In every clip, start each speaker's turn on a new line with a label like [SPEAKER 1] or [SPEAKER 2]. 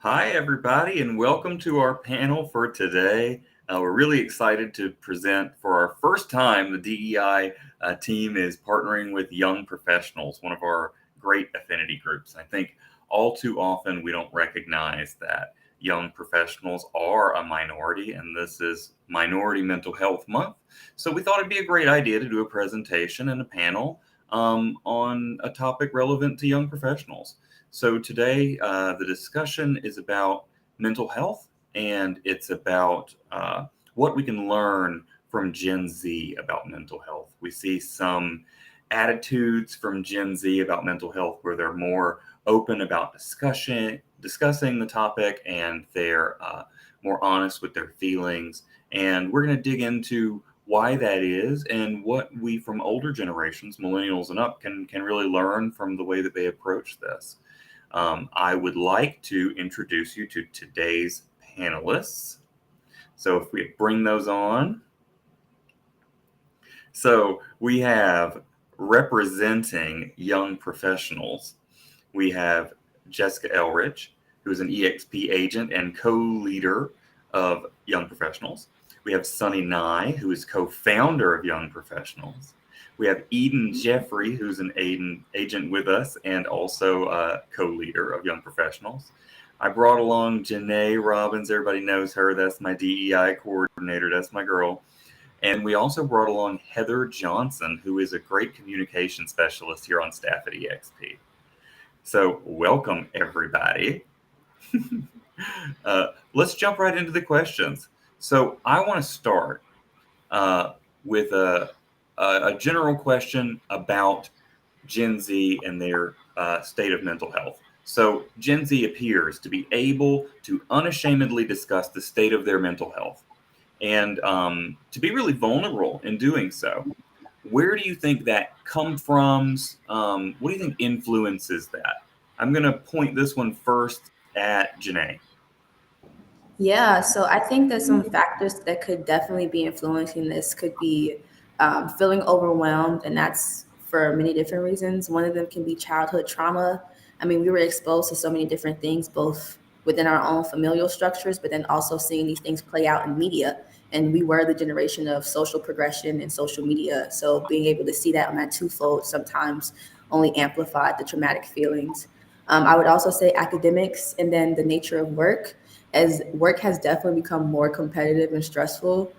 [SPEAKER 1] Hi, everybody, and welcome to our panel for today. We're really excited to present for our first time. The DEI team is partnering with young professionals, one of our great affinity groups. I think all too often we don't recognize that young professionals are a minority, and this is Minority Mental Health Month. So we thought it'd be a great idea to do a presentation and a panel on a topic relevant to young professionals. So today, the discussion is about mental health, and it's about what we can learn from Gen Z about mental health. We see some attitudes from Gen Z about mental health where they're more open about discussing the topic, and they're more honest with their feelings. And we're going to dig into why that is and what we from older generations, millennials and up, can really learn from the way that they approach this. I would like to introduce you to today's panelists. So if we bring those on. So we have representing young professionals. We have Jessica Elrich, who is an EXP agent and co-leader of Young Professionals. We have Sunny Nye, who is co-founder of Young Professionals. We have Eden Jeffrey, who's an agent with us and also a co-leader of Young Professionals. I brought along Janae Robbins. Everybody knows her. That's my DEI coordinator. That's my girl. And we also brought along Heather Johnson, who is a great communication specialist here on staff at EXP. So welcome, everybody. Let's jump right into the questions. So I want to start with a general question about Gen Z and their state of mental health. So Gen Z appears to be able to unashamedly discuss the state of their mental health and to be really vulnerable in doing so. Where do you think that comes from? What do you think influences that? I'm going to point this one first at Janae.
[SPEAKER 2] Yeah, so I think that some factors that could definitely be influencing this could be feeling overwhelmed, and that's for many different reasons. One of them can be childhood trauma. I mean, we were exposed to so many different things, both within our own familial structures, but then also seeing these things play out in media. And we were the generation of social progression and social media. So being able to see that on that twofold sometimes only amplified the traumatic feelings. I would also say academics and then the nature of work, as work has definitely become more competitive and stressful,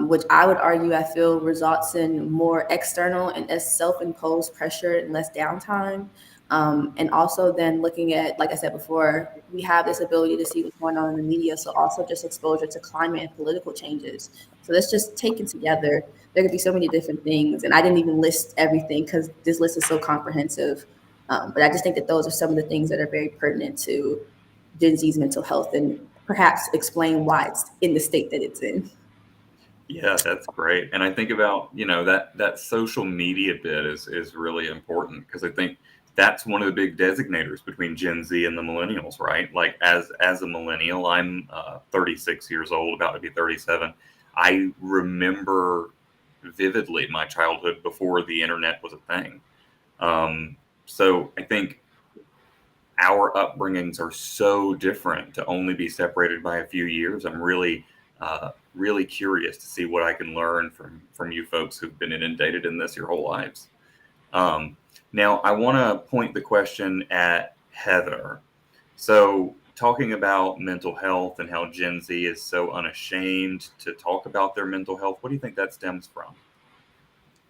[SPEAKER 2] which I would argue I feel results in more external and as self-imposed pressure and less downtime. And also then looking at, like I said before, we have this ability to see what's going on in the media. So also just exposure to climate and political changes. So that's just taken together. There could be so many different things. And I didn't even list everything because this list is so comprehensive. But I just think that those are some of the things that are very pertinent to Gen Z's mental health and perhaps explain why it's in the state that it's in.
[SPEAKER 1] Yeah, that's great. And I think about, that social media bit is really important because I think that's one of the big designators between Gen Z and the millennials, right? Like as a millennial, I'm 36 years old, about to be 37. I remember vividly my childhood before the internet was a thing. So I think our upbringings are so different to only be separated by a few years. I'm really curious to see what I can learn from you folks who've been inundated in this your whole lives. Now, I want to point the question at Heather. So, talking about mental health and how Gen Z is so unashamed to talk about their mental health, what do you think that stems from?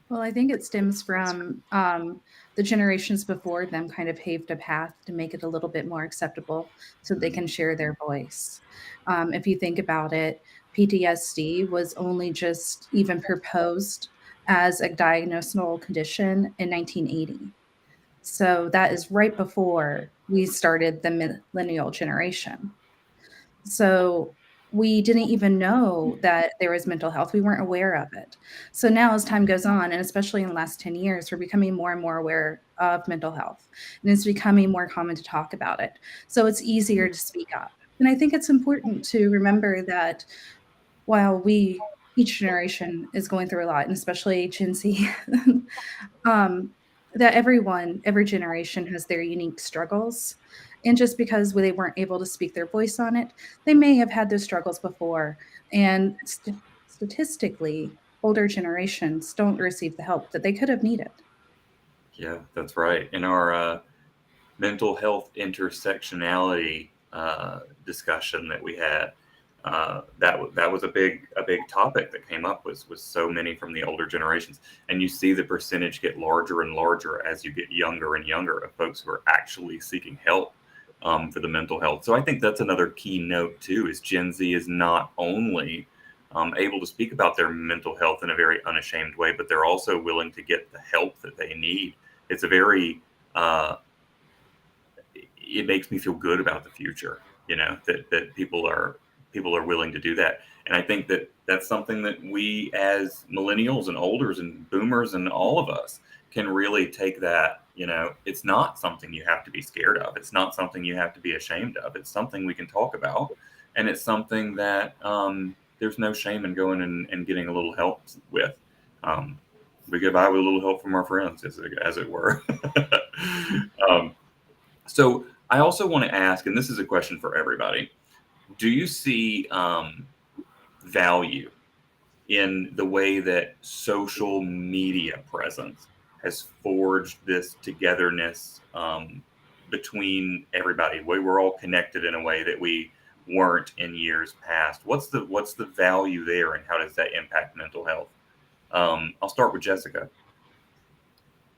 [SPEAKER 3] Well, I think it stems from the generations before them kind of paved a path to make it a little bit more acceptable so they can share their voice. If you think about it, PTSD was only just even proposed as a diagnosable condition in 1980. So that is right before we started the millennial generation. So we didn't even know that there was mental health. We weren't aware of it. So now as time goes on, and especially in the last 10 years, we're becoming more and more aware of mental health. And it's becoming more common to talk about it. So it's easier to speak up. And I think it's important to remember that while each generation is going through a lot, and especially Gen Z, that every generation has their unique struggles. And just because they weren't able to speak their voice on it, they may have had those struggles before. And statistically, older generations don't receive the help that they could have needed.
[SPEAKER 1] Yeah, that's right. In our mental health intersectionality discussion that we had, that was a big topic that came up was so many from the older generations, and you see the percentage get larger and larger as you get younger and younger of folks who are actually seeking help for the mental health. So I think that's another key note too, is Gen Z is not only able to speak about their mental health in a very unashamed way, but they're also willing to get the help that they need. It's a very it makes me feel good about the future, that people are willing to do that. And I think that that's something that we as millennials and olders and boomers and all of us can really take that. It's not something you have to be scared of. It's not something you have to be ashamed of. It's something we can talk about, and it's something that there's no shame in going and getting a little help with. um, we get by with a little help from our friends, as it were. um, so I also want to ask, and this is a question for everybody: do you see value in the way that social media presence has forged this togetherness between everybody? We're all connected in a way that we weren't in years past. What's the value there, and how does that impact mental health? I'll start with Jessica.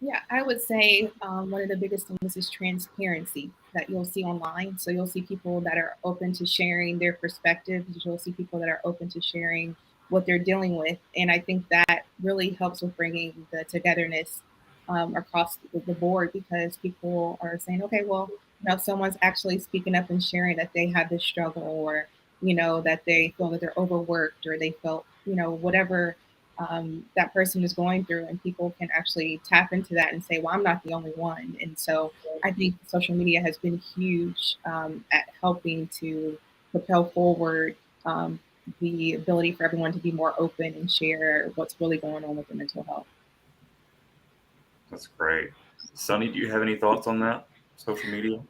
[SPEAKER 4] Yeah, I would say one of the biggest things is transparency that you'll see online. So you'll see people that are open to sharing their perspectives. You'll see people that are open to sharing what they're dealing with. And I think that really helps with bringing the togetherness across the board, because people are saying, okay, well, if someone's actually speaking up and sharing that they have this struggle, or, that they feel that they're overworked, or they felt, whatever that person is going through, and people can actually tap into that and say, well, I'm not the only one. And so I think social media has been huge at helping to propel forward the ability for everyone to be more open and share what's really going on with their mental health.
[SPEAKER 1] That's great. Sunny, do you have any thoughts on that? Social media?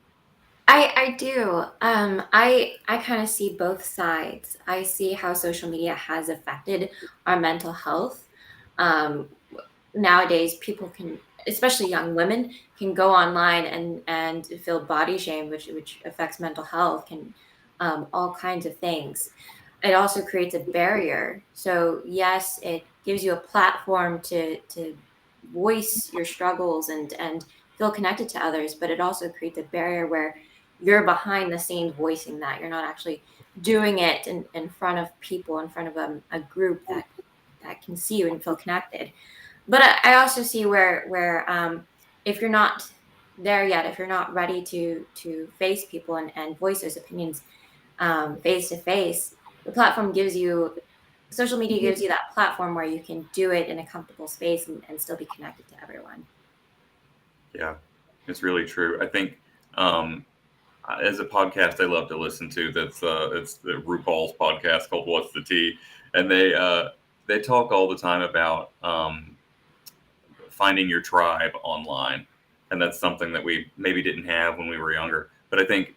[SPEAKER 5] I do. I kind of see both sides. I see how social media has affected our mental health. Um, Nowadays, people can, especially young women, can go online and feel body shame, which affects mental health, can all kinds of things. It also creates a barrier. So yes, it gives you a platform to voice your struggles and feel connected to others, but it also creates a barrier where you're behind the scenes voicing that. You're not actually doing it in front of people, in front of a group that can see you and feel connected. But I also see where if you're not there yet, if you're not ready to face people and voice those opinions face to face, the platform gives you social media gives you that platform where you can do it in a comfortable space and still be connected to everyone.
[SPEAKER 1] Yeah, it's really true. I think um, as a podcast I love to listen to, it's the RuPaul's podcast called What's the Tea, and they talk all the time about finding your tribe online, and that's something that we maybe didn't have when we were younger. But I think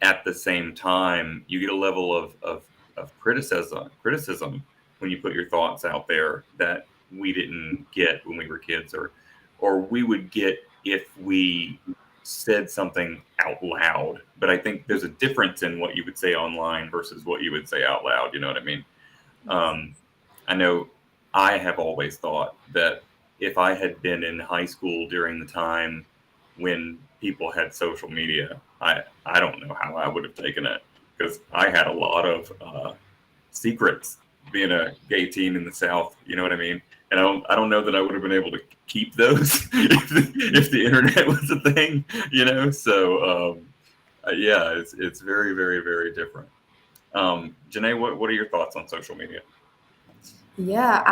[SPEAKER 1] at the same time, you get a level of criticism when you put your thoughts out there that we didn't get when we were kids, or we would get if we said something out loud. But I think there's a difference in what you would say online versus what you would say out loud. You know what I mean? I know I have always thought that if I had been in high school during the time when people had social media, I don't know how I would have taken it, because I had a lot of secrets being a gay teen in the South. You know what I mean? And I don't know that I would have been able to keep those if the internet was a thing. So yeah, it's very, very, very different. Janae, what are your thoughts on social media?
[SPEAKER 2] Yeah,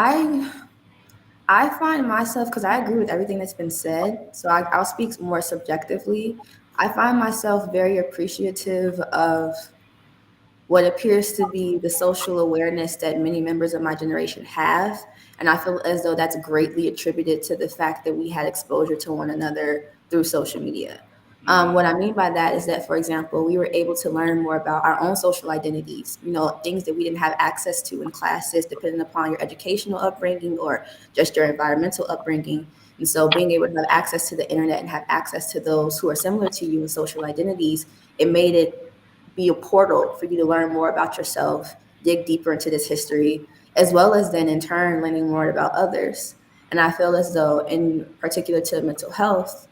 [SPEAKER 2] I find myself, because I agree with everything that's been said, so I'll speak more subjectively. I find myself very appreciative of what appears to be the social awareness that many members of my generation have. And I feel as though that's greatly attributed to the fact that we had exposure to one another through social media. What I mean by that is that, for example, we were able to learn more about our own social identities, things that we didn't have access to in classes, depending upon your educational upbringing or just your environmental upbringing. And so being able to have access to the internet and have access to those who are similar to you in social identities, it made it be a portal for you to learn more about yourself, dig deeper into this history, as well as then in turn learning more about others. And I feel as though, in particular to mental health,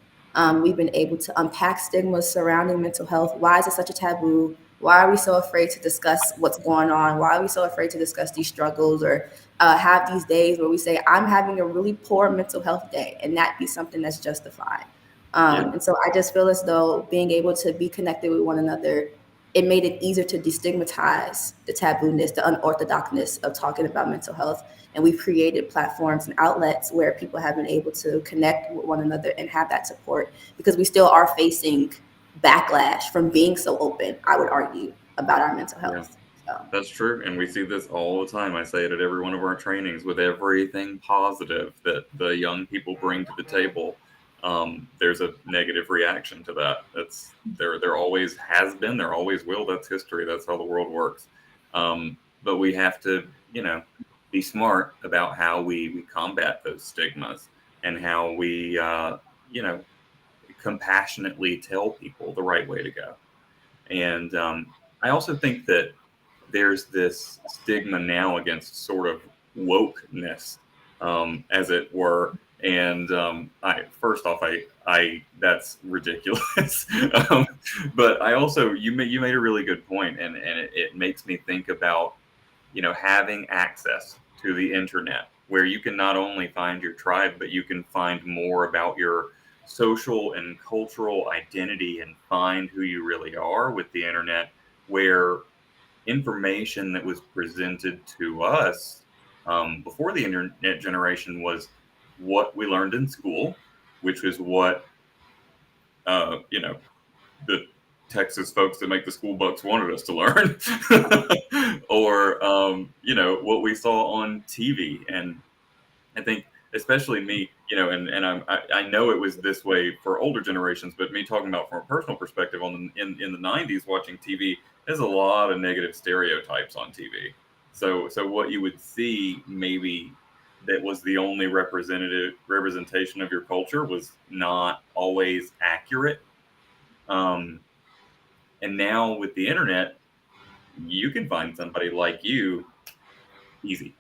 [SPEAKER 2] we've been able to unpack stigmas surrounding mental health. Why is it such a taboo? Why are we so afraid to discuss what's going on? Why are we so afraid to discuss these struggles or have these days where we say, I'm having a really poor mental health day, and that be something that's justified? And so I just feel as though being able to be connected with one another, it made it easier to destigmatize the tabooness, the unorthodoxness of talking about mental health. And we've created platforms and outlets where people have been able to connect with one another and have that support, because we still are facing backlash from being so open, I would argue, about our mental health. So.
[SPEAKER 1] That's true. And we see this all the time. I say it at every one of our trainings. With everything positive that the young people bring to the table, there's a negative reaction to that. There always has been, there always will. That's history. That's how the world works. But we have to, be smart about how we combat those stigmas and how we, compassionately tell people the right way to go. And I also think that there's this stigma now against sort of wokeness, as it were. And first off, I that's ridiculous. But I also, you made a really good point, and it makes me think about, having access to the internet, where you can not only find your tribe, but you can find more about your social and cultural identity and find who you really are with the internet, where information that was presented to us before the internet generation was what we learned in school, which is what the Texas folks that make the school books wanted us to learn, or what we saw on TV. And I think, especially me, and I know it was this way for older generations, but me talking about from a personal perspective, in the '90s, watching TV, there's a lot of negative stereotypes on TV. So what you would see, maybe that was the only representation of your culture, was not always accurate. And now with the internet, you can find somebody like you easy,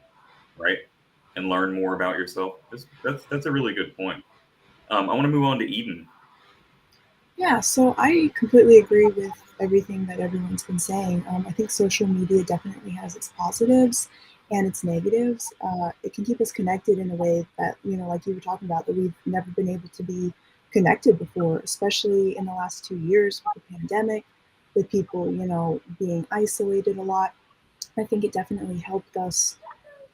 [SPEAKER 1] right? And learn more about yourself. That's a really good point. I want to move on to Eden.
[SPEAKER 6] Yeah, so I completely agree with everything that everyone's been saying. I think social media definitely has its positives and its negatives. It can keep us connected in a way that, like you were talking about, that we've never been able to be connected before, especially in the last 2 years with the pandemic, with people, being isolated a lot. I think it definitely helped us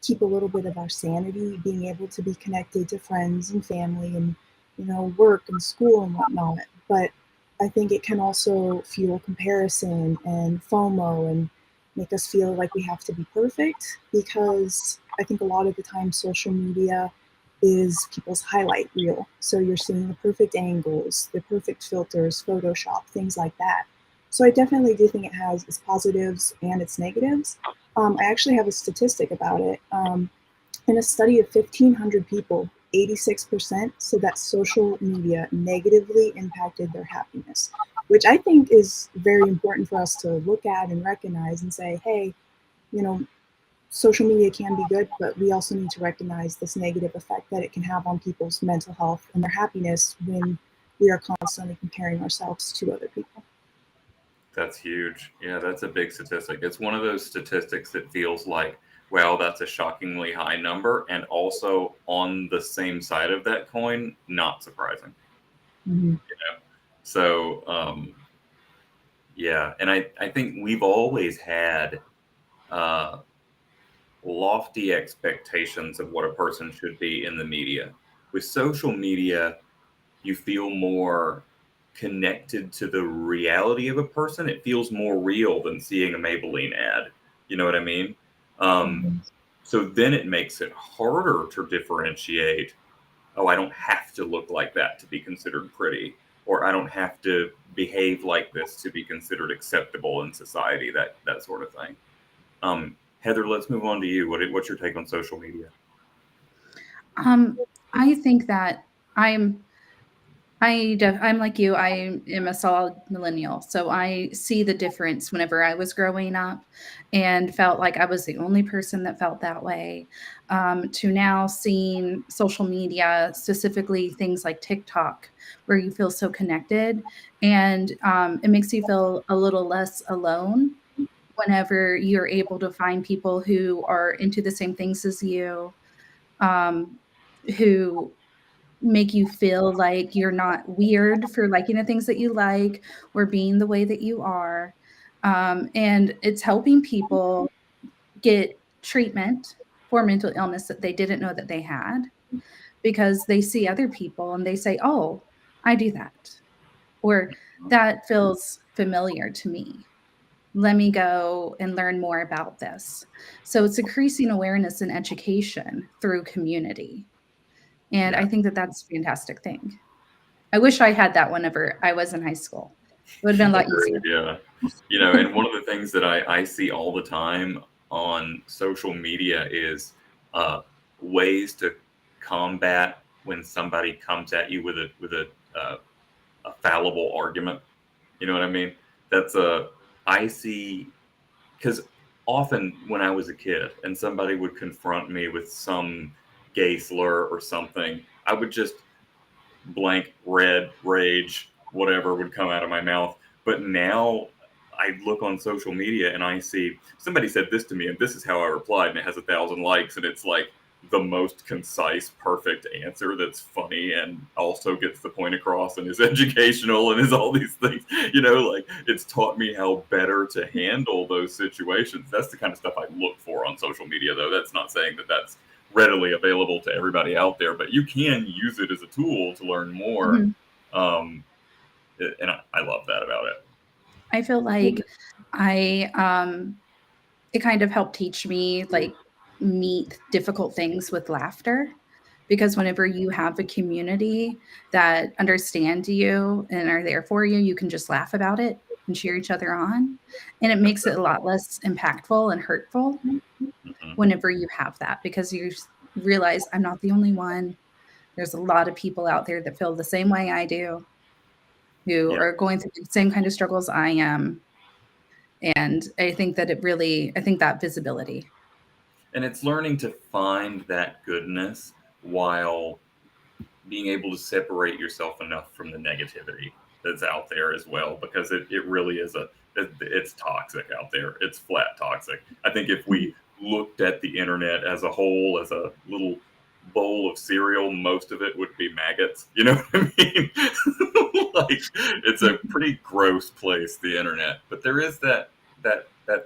[SPEAKER 6] keep a little bit of our sanity, being able to be connected to friends and family and, work and school and whatnot. But I think it can also fuel comparison and FOMO and make us feel like we have to be perfect, because I think a lot of the time social media is people's highlight reel. So you're seeing the perfect angles, the perfect filters, Photoshop, things like that. So I definitely do think it has its positives and its negatives. I actually have a statistic about it. In a study of 1,500 people, 86% said that social media negatively impacted their happiness, which I think is very important for us to look at and recognize and say, hey, social media can be good, but we also need to recognize this negative effect that it can have on people's mental health and their happiness when we are constantly comparing ourselves to other people.
[SPEAKER 1] That's huge. Yeah, that's a big statistic. It's one of those statistics that feels like, well, that's a shockingly high number. And also, on the same side of that coin, not surprising.
[SPEAKER 6] Mm-hmm.
[SPEAKER 1] So, yeah. And I think we've always had lofty expectations of what a person should be in the media. With social media, you feel more connected to the reality of a person. It feels more real than seeing a Maybelline ad. You know what I mean?
[SPEAKER 6] Mm-hmm.
[SPEAKER 1] So then it makes it harder to differentiate. Oh, I don't have to look like that to be considered pretty. or I don't have to behave like this to be considered acceptable in society, that sort of thing. Heather, let's move on to you. What's your take on social media?
[SPEAKER 3] I think that I'm I'm like you. I am a solid millennial, so I see the difference whenever I was growing up and felt like I was the only person that felt that way, to now seeing social media, specifically things like TikTok, where you feel so connected, and it makes you feel a little less alone whenever you're able to find people who are into the same things as you, um, who make you feel like you're not weird for liking the things that you like or being the way that you are. And it's helping people get treatment for mental illness that they didn't know that they had because they see other people and they say, "Oh, I do that," or "That feels familiar to me. Let me go and learn more about this." So it's increasing awareness and education through community. And
[SPEAKER 1] Yeah.
[SPEAKER 3] I think that that's a fantastic thing. I wish I had that whenever I was in high school. It would have been a lot
[SPEAKER 1] Agreed,
[SPEAKER 3] easier.
[SPEAKER 1] yeah. And one of the things that I see all the time on social media is uh, ways to combat when somebody comes at you with a fallible argument. You know what I mean? That's I see, because often when I was a kid and somebody would confront me with some gay slur or something, I would just blank red rage whatever would come out of my mouth. But now I look on social media and I see somebody said this to me and this is how I replied, and it has 1,000 likes, and it's like the most concise, perfect answer that's funny and also gets the point across and is educational and is all these things. Like, it's taught me how better to handle those situations. That's the kind of stuff I look for on social media, though. That's not saying that that's readily available to everybody out there, but you can use it as a tool to learn more.
[SPEAKER 3] Mhm.
[SPEAKER 1] Um, and I love that about it.
[SPEAKER 3] I feel like I, it kind of helped teach me, like, meet difficult things with laughter, because whenever you have a community that understand you and are there for you, you can just laugh about it and cheer each other on, and it makes it a lot less impactful and hurtful
[SPEAKER 1] Mhm.
[SPEAKER 3] whenever you have that, because you realize, "I'm not the only one. There's a lot of people out there that feel the same way I do, who
[SPEAKER 1] Yeah.
[SPEAKER 3] are going through the same kind of struggles I am." And I think that I think that visibility.
[SPEAKER 1] And it's learning to find that goodness while being able to separate yourself enough from the negativity that's out there as well, because it really is it's toxic out there. It's flat toxic. I think if we looked at the internet as a whole, as a little bowl of cereal, most of it would be maggots. You know what I mean? Like, it's a pretty gross place, the internet, but there is that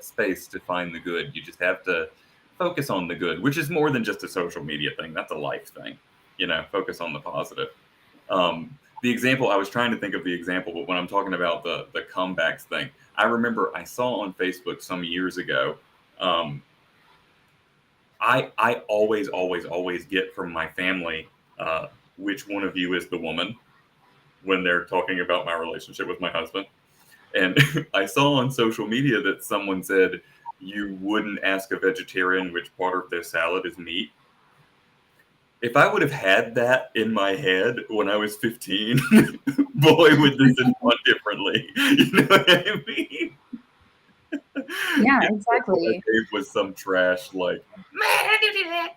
[SPEAKER 1] space to find the good. You just have to focus on the good, which is more than just a social media thing. That's a life thing. Focus on the positive. The example, I was trying to think of the example, but when I'm talking about the comebacks thing, I remember I saw on Facebook some years ago. I always, always, always get from my family, which one of you is the woman, when they're talking about my relationship with my husband. And I saw on social media that someone said you wouldn't ask a vegetarian which part of their salad is meat. If I would have had that in my head when I was 15, boy, would this have gone differently. You know what I mean?
[SPEAKER 3] Yeah,
[SPEAKER 1] If what I
[SPEAKER 3] exactly.
[SPEAKER 1] gave was some trash like, man, how do you do that?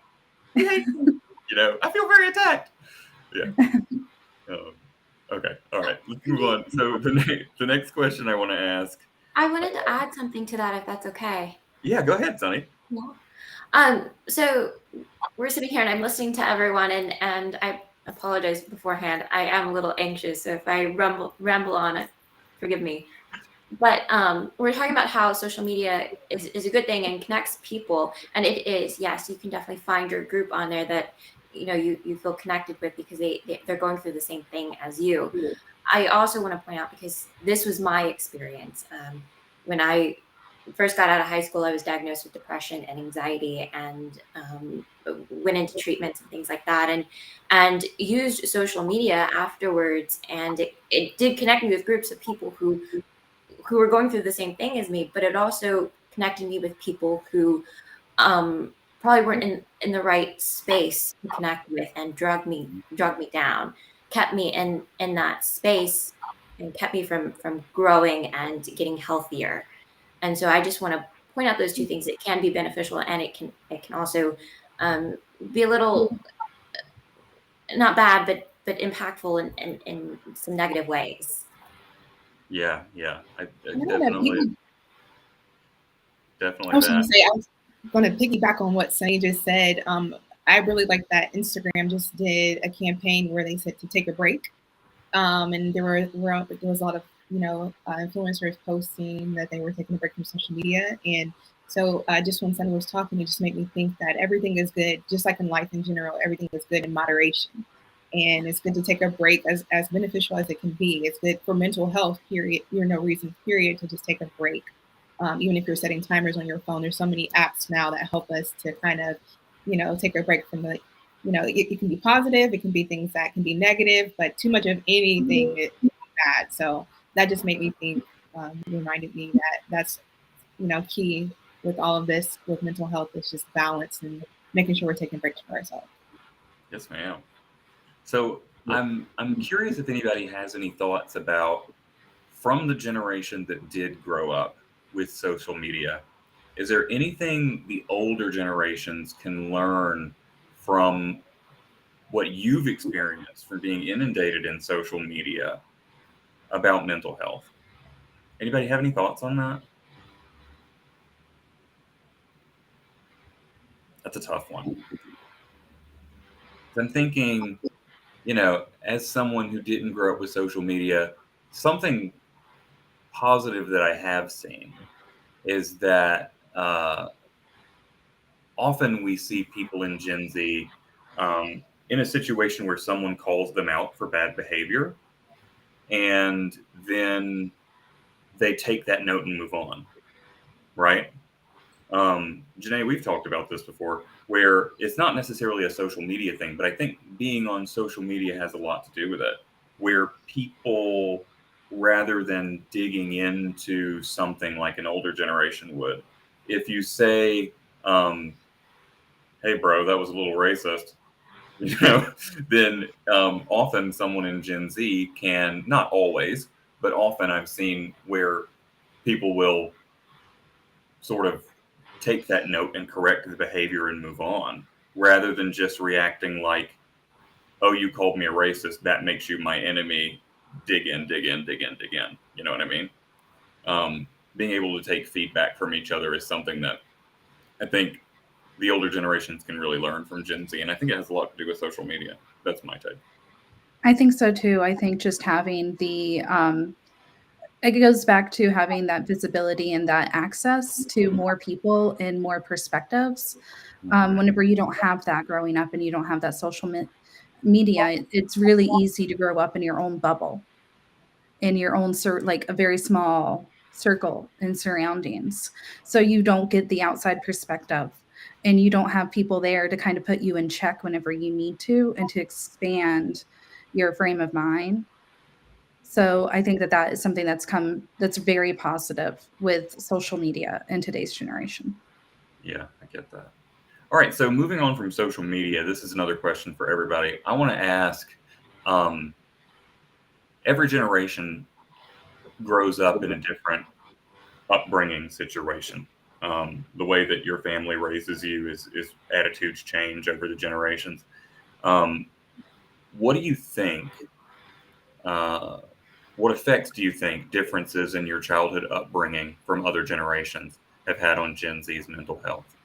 [SPEAKER 1] I feel very attacked. Yeah. Um, okay. All right. Let's move on. So the next question I want to ask.
[SPEAKER 5] I wanted to add something to that, if that's okay.
[SPEAKER 1] Yeah, go ahead, Sonny.
[SPEAKER 5] So we're sitting here and I'm listening to everyone, and I apologize beforehand. I am a little anxious, so if I ramble on, forgive me. But we're talking about how social media is a good thing and connects people, and it is. Yes, you can definitely find your group on there that you feel connected with because they're going through the same thing as you. I also want to point out, because this was my experience when I first got out of high school, I was diagnosed with depression and anxiety, and went into treatments and things like that, and used social media afterwards. And it did connect me with groups of people who were going through the same thing as me, but it also connected me with people who probably weren't in the right space to connect with, and drug me down, kept me in that space, and kept me from growing and getting healthier. And so I just want to point out those two things. It can be beneficial, and it can also be a little not bad, but impactful in some negative ways.
[SPEAKER 1] Yeah, I
[SPEAKER 4] I'm gonna
[SPEAKER 1] definitely
[SPEAKER 4] I was going
[SPEAKER 1] that.
[SPEAKER 4] to say, I was going to piggyback on what Sunny just said. I really like that Instagram just did a campaign where they said to take a break. And there was a lot of, influencers posting that they were taking a break from social media. And so just when Sunny was talking, it just made me think that everything is good, just like in life in general, everything is good in moderation. And it's good to take a break, as beneficial as it can be. It's good for mental health, period. You're no reason, period, to just take a break. Even if you're setting timers on your phone, there's so many apps now that help us to kind of, take a break from the, it can be positive, it can be things that can be negative, but too much of anything is bad. So that just made me think, reminded me that that's, key with all of this with mental health is just balance and making sure we're taking breaks for ourselves.
[SPEAKER 1] Yes, ma'am. So I'm curious if anybody has any thoughts about, from the generation that did grow up with social media, is there anything the older generations can learn from what you've experienced from being inundated in social media about mental health? Anybody have any thoughts on that? That's a tough one. I'm thinking, as someone who didn't grow up with social media, something positive that I have seen is that often we see people in Gen Z in a situation where someone calls them out for bad behavior, and then they take that note and move on, right? Janae, we've talked about this before, where it's not necessarily a social media thing, but I think being on social media has a lot to do with it, where people, rather than digging into something like an older generation would, if you say, hey, bro, that was a little racist, then often someone in Gen Z can, not always, but often I've seen where people will sort of take that note and correct the behavior and move on, rather than just reacting like, oh, you called me a racist, that makes you my enemy, dig in, dig in, dig in, dig in. You know what I mean? Being able to take feedback from each other is something that I think the older generations can really learn from Gen Z. And I think it has a lot to do with social media. That's my take.
[SPEAKER 3] I think so too. I think just having it goes back to having that visibility and that access to more people and more perspectives. Whenever you don't have that growing up and you don't have that social media, it's really easy to grow up in your own bubble, in your own like a very small circle and surroundings. So you don't get the outside perspective, and you don't have people there to kind of put you in check whenever you need to, and to expand your frame of mind. So I think that is something that's very positive with social media in today's generation.
[SPEAKER 1] Yeah, I get that. All right, so moving on from social media, this is another question for everybody. I want to ask, every generation grows up in a different upbringing situation. The way that your family raises you is attitudes change over the generations. What do you think? What effects do you think differences in your childhood upbringing from other generations have had on Gen Z's mental health?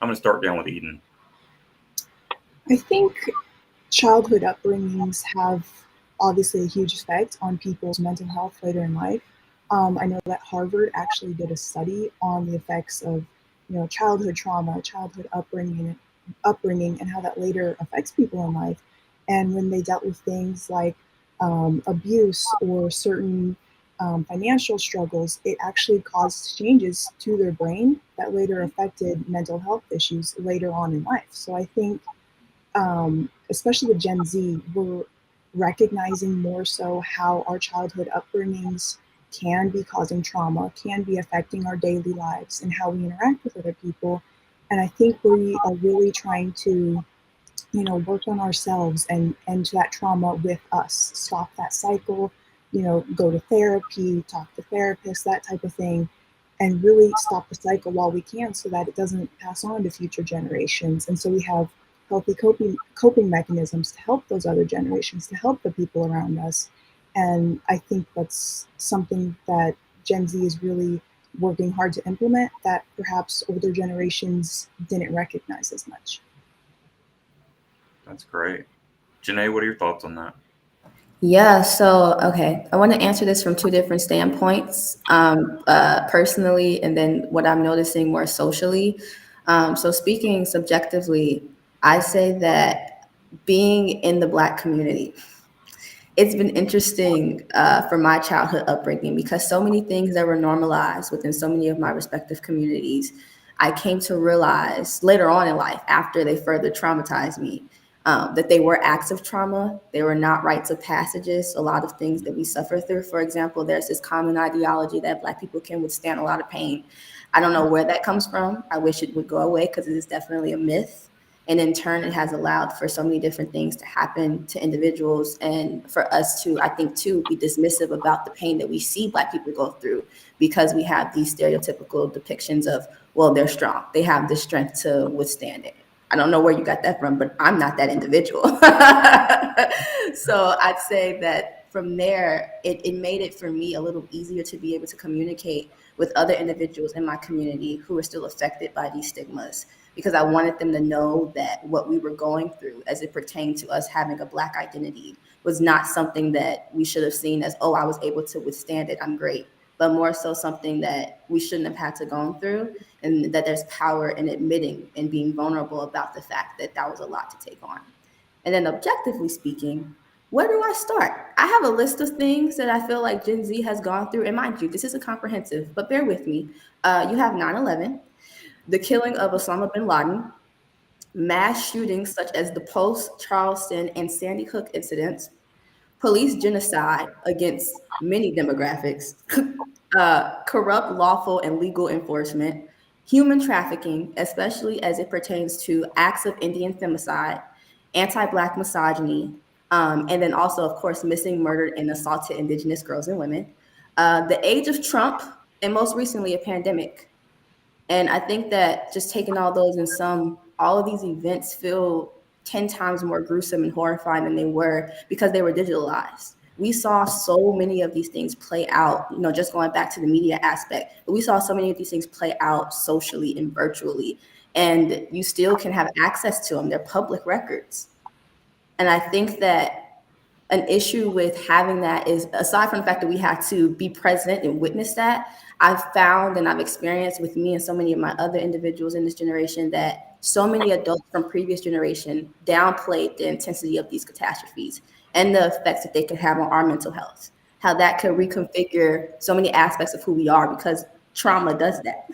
[SPEAKER 1] I'm going to start down with Eden.
[SPEAKER 6] I think childhood upbringings have obviously a huge effect on people's mental health later in life. I know that Harvard actually did a study on the effects of, childhood trauma, childhood upbringing, and how that later affects people in life. And when they dealt with things like abuse or certain financial struggles, it actually caused changes to their brain that later affected mental health issues later on in life. So I think, especially with Gen Z, we're recognizing more so how our childhood upbringings can be causing trauma, can be affecting our daily lives and how we interact with other people. And I think we are really trying to, work on ourselves and end that trauma with us, stop that cycle, go to therapy, talk to therapists, that type of thing, and really stop the cycle while we can so that it doesn't pass on to future generations. And so we have healthy coping mechanisms to help those other generations, to help the people around us. And I think that's something that Gen Z is really working hard to implement that perhaps older generations didn't recognize as much.
[SPEAKER 1] That's great. Janae, what are your thoughts on that?
[SPEAKER 2] Yeah, so okay, I want to answer this from two different standpoints, personally, and then what I'm noticing more socially. So speaking subjectively, I say that being in the Black community, it's been interesting for my childhood upbringing because so many things that were normalized within so many of my respective communities, I came to realize later on in life, after they further traumatized me, that they were acts of trauma. They were not rites of passages. A lot of things that we suffer through. For example, there's this common ideology that Black people can withstand a lot of pain. I don't know where that comes from. I wish it would go away because it is definitely a myth. And in turn, it has allowed for so many different things to happen to individuals and for us to, I think, too, be dismissive about the pain that we see Black people go through because we have these stereotypical depictions of, well, they're strong. They have the strength to withstand it. I don't know where you got that from, but I'm not that individual. So I'd say that from there, it made it for me a little easier to be able to communicate with other individuals in my community who were still affected by these stigmas because I wanted them to know that what we were going through as it pertained to us having a Black identity was not something that we should have seen as, oh, I was able to withstand it, I'm great, but more so something that we shouldn't have had to go through, and that there's power in admitting and being vulnerable about the fact that that was a lot to take on. And then objectively speaking, where do I start? I have a list of things that I feel like Gen Z has gone through. And mind you, this isn't comprehensive, but bear with me. You have 9/11, the killing of Osama bin Laden, mass shootings such as the Post, Charleston, and Sandy Hook incidents, police genocide against many demographics, corrupt lawful and legal enforcement, human trafficking, especially as it pertains to acts of Indian femicide, anti-Black misogyny, and then also, of course, missing, murdered, and assaulted Indigenous girls and women, the age of Trump, and most recently a pandemic. And I think that just taking all those in sum, all of these events feel 10 times more gruesome and horrifying than they were because they were digitalized. We saw so many of these things play out, just going back to the media aspect, but we saw so many of these things play out socially and virtually. And you still can have access to them. They're public records. And I think that an issue with having that is, aside from the fact that we had to be present and witness that, I've found and I've experienced with me and so many of my other individuals in this generation that so many adults from previous generation downplayed the intensity of these catastrophes and the effects that they could have on our mental health, how that could reconfigure so many aspects of who we are because trauma does that.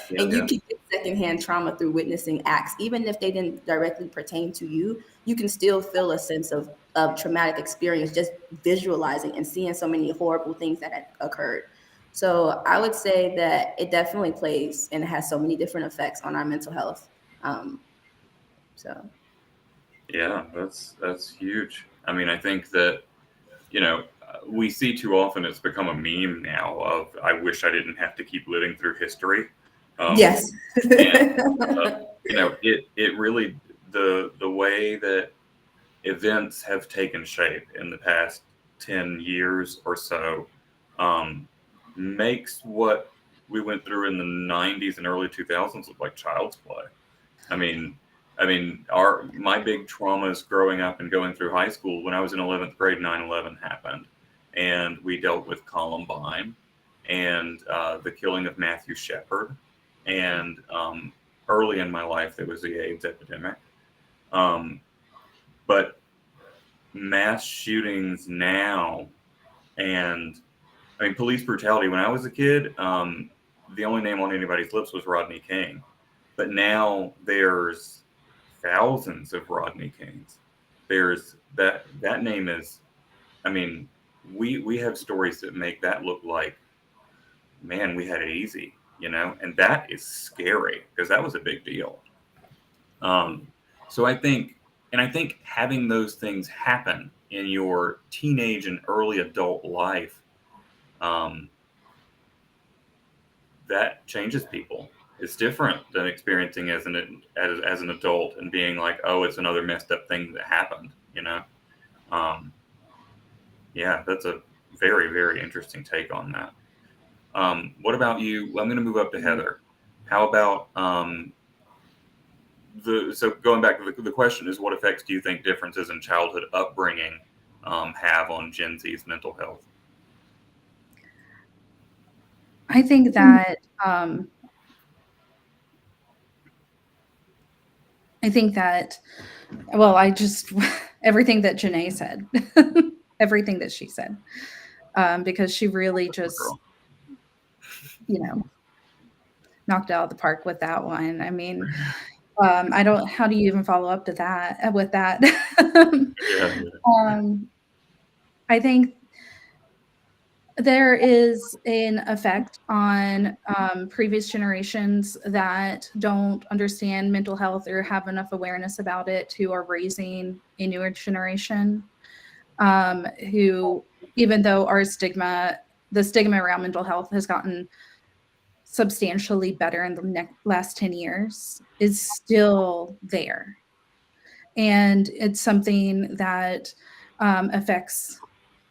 [SPEAKER 2] And you can get secondhand trauma through witnessing acts, even if they didn't directly pertain to you, you can still feel a sense of traumatic experience just visualizing and seeing so many horrible things that had occurred. So I would say that it definitely plays and it has so many different effects on our mental health. So
[SPEAKER 1] Yeah, that's huge. I mean, I think that we see too often it's become a meme now of I wish I didn't have to keep living through history.
[SPEAKER 2] Yes.
[SPEAKER 1] And it really the way that events have taken shape in the past 10 years or so makes what we went through in the 90s and early 2000s look like child's play. I mean, my big traumas growing up and going through high school, when I was in 11th grade, 9/11 happened, and we dealt with Columbine and the killing of Matthew Shepard, and early in my life there was the AIDS epidemic. But mass shootings now and I mean, police brutality. When I was a kid, the only name on anybody's lips was Rodney King, but now there's thousands of Rodney Kings. There's that name is. I mean, we have stories that make that look like, man, we had it easy, and that is scary because that was a big deal. So I think having those things happen in your teenage and early adult life, that changes people. It's different than experiencing as an adult and being like, oh, it's another messed up thing that happened. Yeah, that's a very, very interesting take on that. What about you? I'm going to move up to Heather. How about so going back to the question is, what effects do you think differences in childhood upbringing have on Gen Z's mental health?
[SPEAKER 3] I think that well, everything that Janae said, everything that she said, because she really just, knocked it out of the park with that one. I mean, how do you even follow up to that with that?
[SPEAKER 1] Yeah.
[SPEAKER 3] I think there is an effect on previous generations that don't understand mental health or have enough awareness about it, who are raising a newer generation, who, even though the stigma around mental health has gotten substantially better in the last 10 years, is still there. And it's something that affects,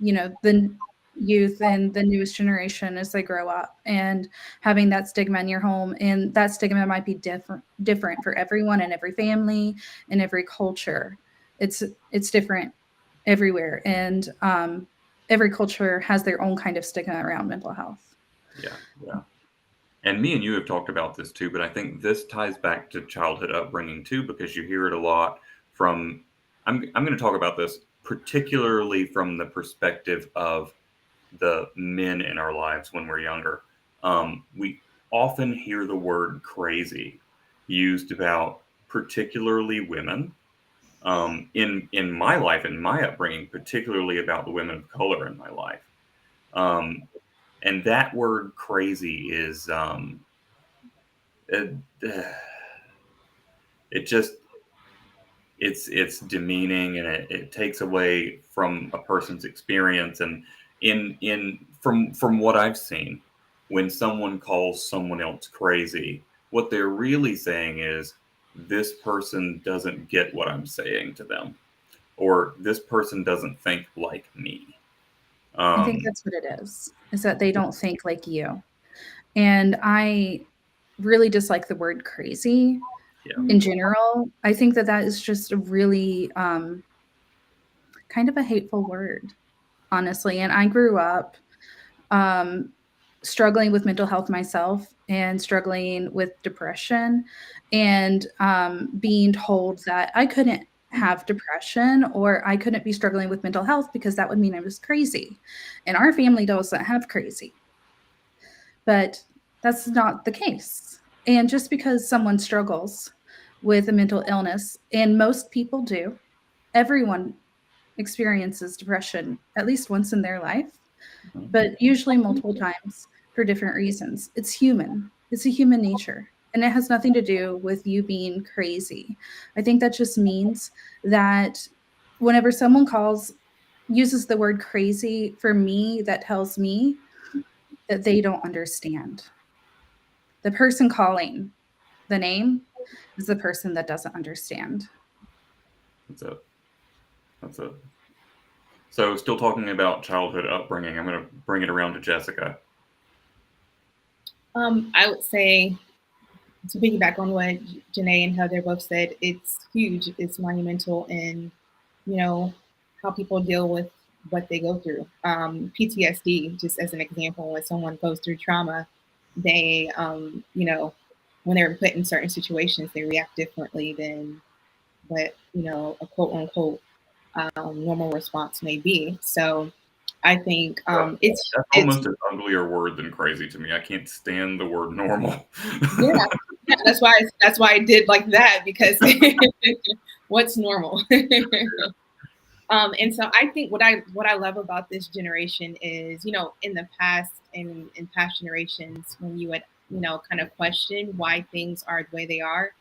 [SPEAKER 3] the youth and the newest generation as they grow up, and having that stigma in your home. And that stigma might be different for everyone and every family and every culture. It's different everywhere. And every culture has their own kind of stigma around mental health.
[SPEAKER 1] Yeah. And me and you have talked about this too, but I think this ties back to childhood upbringing too, because you hear it a lot from, I'm going to talk about this particularly from the perspective of the men in our lives when we're younger. We often hear the word crazy used about particularly women. In my life, in my upbringing, particularly about the women of color in my life. And that word crazy is, it's demeaning, and it takes away from a person's experience. And from what I've seen, when someone calls someone else crazy, what they're really saying is, this person doesn't get what I'm saying to them, or this person doesn't think like me.
[SPEAKER 3] I think that's what it is that they don't think like you. And I really dislike the word crazy in general. I think that is just a really kind of a hateful word, honestly. And I grew up struggling with mental health myself, and struggling with depression, and being told that I couldn't have depression, or I couldn't be struggling with mental health, because that would mean I was crazy. And our family doesn't have crazy. But that's not the case. And just because someone struggles with a mental illness, and most people do, everyone experiences depression at least once in their life, but usually multiple times for different reasons. It's human. It's a human nature. And it has nothing to do with you being crazy. I think that just means that whenever someone uses the word crazy, for me, that tells me that they don't understand. The person calling the name is the person that doesn't understand.
[SPEAKER 1] That's it. So, still talking about childhood upbringing, I'm going to bring it around to Jessica.
[SPEAKER 4] I would say, to piggyback on what Janae and Heather both said, it's huge. It's monumental in, how people deal with what they go through. PTSD, just as an example, when someone goes through trauma, they, when they're put in certain situations, they react differently than what, a quote unquote normal response may be. So I think
[SPEAKER 1] That's
[SPEAKER 4] it's
[SPEAKER 1] almost an uglier word than crazy to me. I can't stand the word normal.
[SPEAKER 4] yeah, that's why I did like that, because what's normal? And so I think what I love about this generation is, in the past, in past generations, when you would, kind of question why things are the way they are,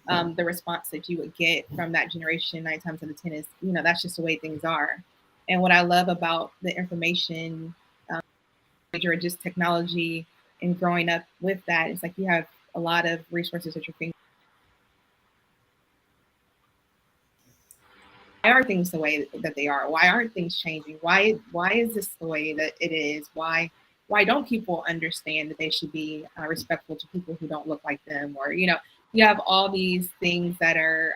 [SPEAKER 4] the response that you would get from that generation 9 times out of 10 is, that's just the way things are. And what I love about the information or just technology and growing up with that, it's like you have a lot of resources at your fingertips. Why are things the way that they are? Why aren't things changing? Why is this the way that it is? Why don't people understand that they should be respectful to people who don't look like them? Or you have all these things that are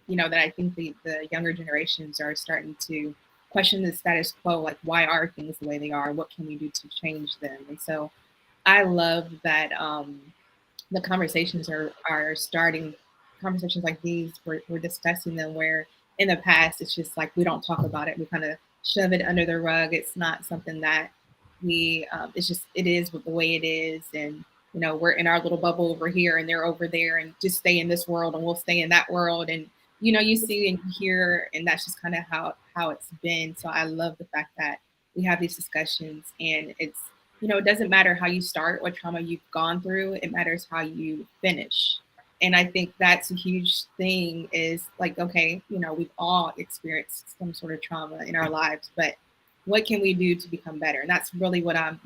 [SPEAKER 4] that I think the younger generations are starting to question the status quo, like why are things the way they are? What can we do to change them? And so I love that the conversations are starting, conversations like these, we're discussing them, where in the past it's just like we don't talk about it, we kind of shove it under the rug. It's not something that we it's just, it is the way it is, and we're in our little bubble over here and they're over there, and just stay in this world and we'll stay in that world. And you see and hear, and that's just kind of how it's been. So I love the fact that we have these discussions, and it's, it doesn't matter how you start, what trauma you've gone through, it matters how you finish. And I think that's a huge thing, is like, okay, we've all experienced some sort of trauma in our lives, but what can we do to become better? And that's really what I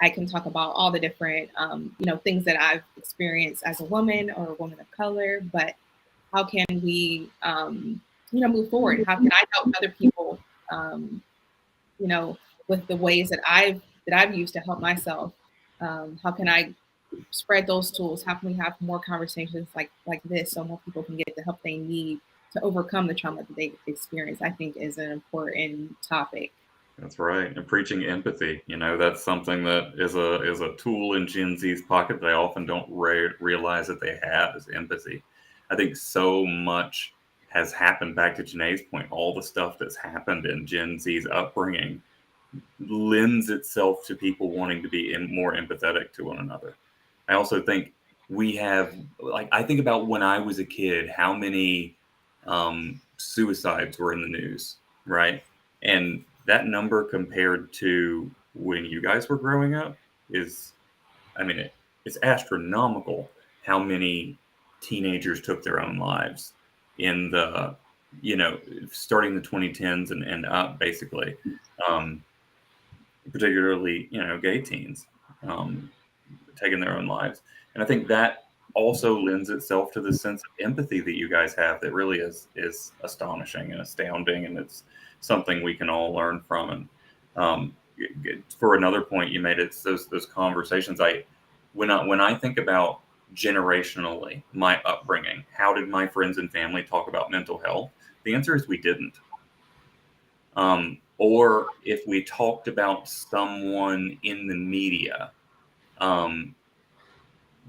[SPEAKER 4] can talk about all the different, things that I've experienced as a woman or a woman of color, but how can we, move forward? How can I help other people, you know, with the ways that I've used to help myself? How can I spread those tools? How can we have more conversations like this, so more people can get the help they need to overcome the trauma that they experience? I think is an important topic.
[SPEAKER 1] That's right. And preaching empathy, that's something that is a tool in Gen Z's pocket they often don't realize that they have, is empathy. I think so much has happened, back to Janae's point, all the stuff that's happened in Gen Z's upbringing lends itself to people wanting to be more empathetic to one another. I also think we have, like, I think about when I was a kid, how many suicides were in the news, right? And that number compared to when you guys were growing up is, I mean, it's astronomical how many teenagers took their own lives in the, starting the 2010s and up, basically. Um, Particularly, gay teens taking their own lives. And I think that also lends itself to the sense of empathy that you guys have that really is astonishing and astounding, and it's something we can all learn from. And for another point you made, it's those conversations. When I think about generationally my upbringing, how did my friends and family talk about mental health? The answer is we didn't. Or if we talked about someone in the media,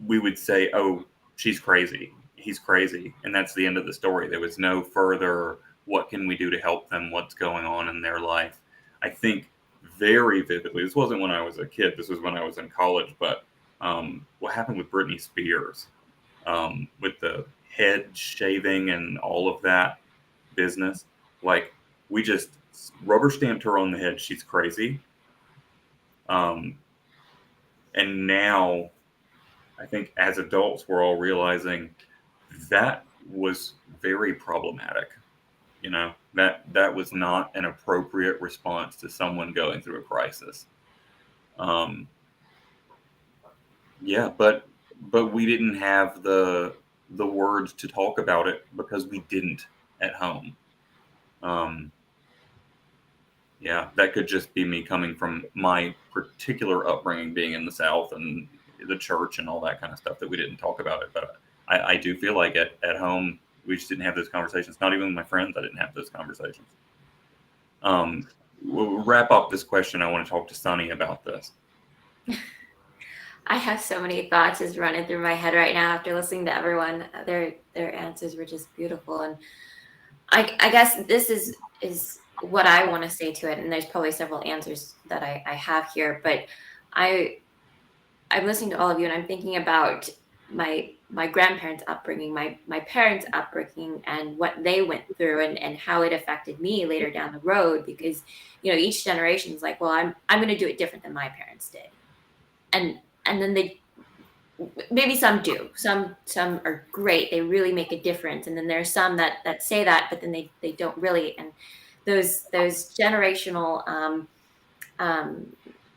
[SPEAKER 1] we would say, "Oh, she's crazy. He's crazy," and that's the end of the story. There was no further, what can we do to help them? What's going on in their life? I think very vividly, this wasn't when I was a kid, this was when I was in college, but what happened with Britney Spears, with the head shaving and all of that business. Like, we just rubber stamped her on the head. She's crazy. And now I think as adults, we're all realizing that was very problematic. That was not an appropriate response to someone going through a crisis. Yeah, but we didn't have the words to talk about it because we didn't at home. Yeah, that could just be me coming from my particular upbringing, being in the South and the church and all that kind of stuff, that we didn't talk about it. But I do feel like at home, we just didn't have those conversations. Not even with my friends, I didn't have those conversations. We'll wrap up this question. I want to talk to Sunny about this.
[SPEAKER 5] I have so many thoughts just running through my head right now after listening to everyone. Their answers were just beautiful, and I guess this is what I want to say to it, and there's probably several answers that I have here, but I'm listening to all of you, and I'm thinking about my grandparents' upbringing, my parents' upbringing, and what they went through, and how it affected me later down the road. Because each generation is like, well, I'm going to do it different than my parents did, and then they maybe some do, some are great, they really make a difference, and then there's some that say that, but then they don't really, and those generational um,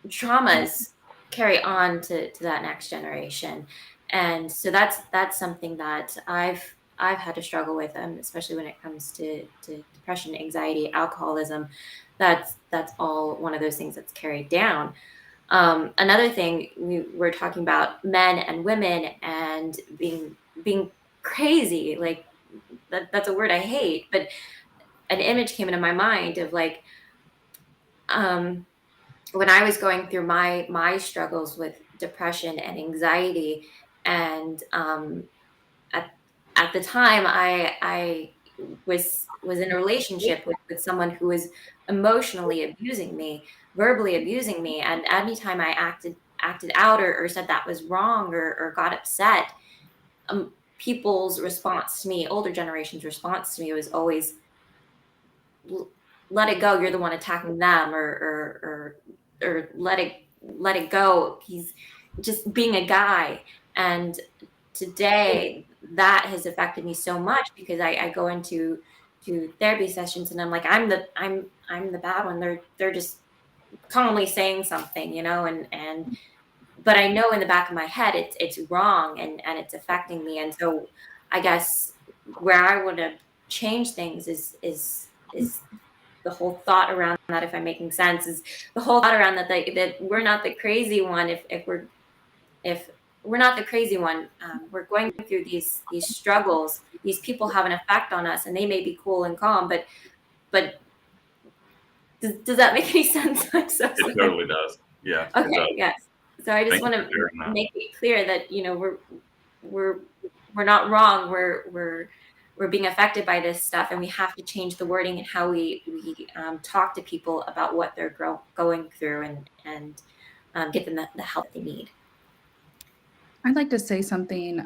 [SPEAKER 5] traumas carry on to that next generation. And so that's something that I've had to struggle with, especially when it comes to depression, anxiety, alcoholism. That's all one of those things that's carried down. Another thing, we were talking about men and women and being crazy. Like that's a word I hate, but an image came into my mind of like, um, when I was going through my struggles with depression and anxiety, and at at the time I was in a relationship with someone who was emotionally abusing me, verbally abusing me, and anytime I acted out, or said that was wrong, or got upset, people's response to me, older generation's response to me, was always, let it go, you're the one attacking them, or let it go, he's just being a guy. And today that has affected me so much, because I go into therapy sessions, and I'm like, I'm the bad one, they're just calmly saying something, and but I know in the back of my head it's wrong, and it's affecting me. And so I guess where I want to change things is the whole thought around that, if I'm making sense, is the whole thought around that we're not the crazy one. If we're not the crazy one, we're going through these struggles. These people have an effect on us, and they may be cool and calm, but does that make any sense? I'm so
[SPEAKER 1] It
[SPEAKER 5] sorry.
[SPEAKER 1] totally does. Yeah. It
[SPEAKER 5] Okay,
[SPEAKER 1] does.
[SPEAKER 5] yes. So I just
[SPEAKER 1] Thank
[SPEAKER 5] want
[SPEAKER 1] you for
[SPEAKER 5] to
[SPEAKER 1] sharing that.
[SPEAKER 5] make it clear that we're not wrong. We're being affected by this stuff, and we have to change the wording and how we talk to people about what they're going through, and get them the help they need.
[SPEAKER 3] I'd like to say something